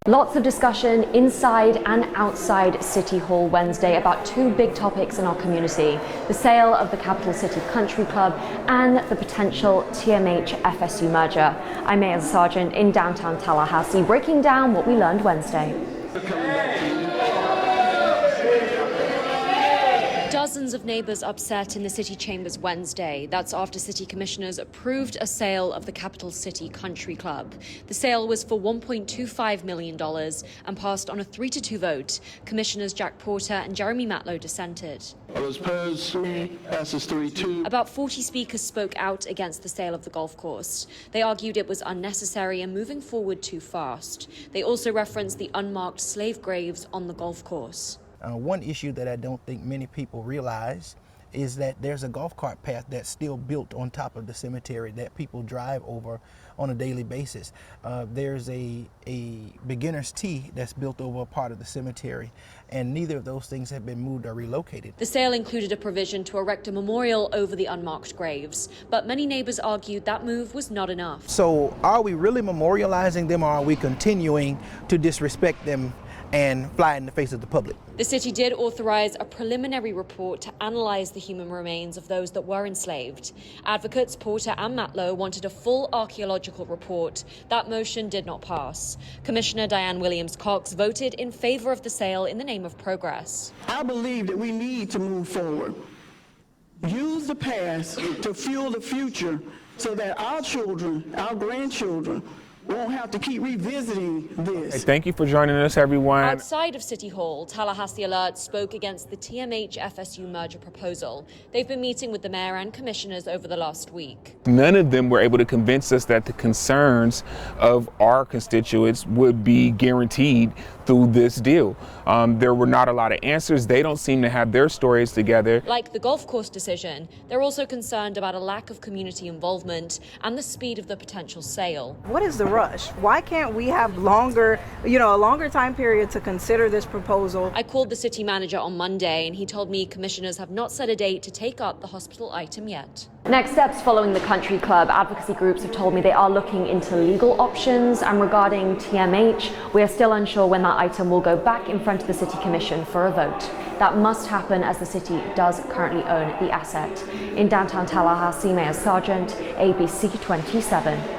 Lots of discussion inside and outside City Hall Wednesday about two big topics in our community: the sale of the Capital City Country Club and the potential TMH-FSU merger. I'm Mayor Sargent in downtown Tallahassee, breaking down what we learned Wednesday. Dozens of neighbours upset in the city chambers Wednesday. That's after city commissioners approved a sale of the Capital City Country Club. The sale was for $1.25 million and passed on a 3-2 vote. Commissioners Jack Porter and Jeremy Matlow dissented. All those opposed? Passes 3-2. About 40 speakers spoke out against the sale of the golf course. They argued it was unnecessary and moving forward too fast. They also referenced the unmarked slave graves on the golf course. One issue that I don't think many people realize is that there's a golf cart path that's still built on top of the cemetery that people drive over on a daily basis. There's a beginner's tee that's built over a part of the cemetery, and neither of those things have been moved or relocated. The sale included a provision to erect a memorial over the unmarked graves, but many neighbors argued that move was not enough. So are we really memorializing them, or are we continuing to disrespect them and fly in the face of the public? The city did authorize a preliminary report to analyze the human remains of those that were enslaved. Advocates Porter and Matlow wanted a full archaeological report. That motion did not pass. Commissioner Diane Williams-Cox voted in favor of the sale in the name of progress. I believe that we need to move forward. Use the past to fuel the future so that our children, our grandchildren, won't have to keep revisiting this. Hey, thank you for joining us, everyone. Outside of City Hall, Tallahassee Alert spoke against the TMH-FSU merger proposal. They've been meeting with the mayor and commissioners over the last week. None of them were able to convince us that the concerns of our constituents would be guaranteed through this deal. There were not a lot of answers. They don't seem to have their stories together. Like the golf course decision, they're also concerned about a lack of community involvement and the speed of the potential sale. What is the rush? Why can't we have a longer time period to consider this proposal? I called the city manager on Monday and he told me commissioners have not set a date to take up the hospital item yet. Next steps following the country club, advocacy groups have told me they are looking into legal options, and regarding TMH, we are still unsure when that item will go back in front of the City Commission for a vote. That must happen as the city does currently own the asset. In downtown Tallahassee, Mayor Sargent, ABC 27.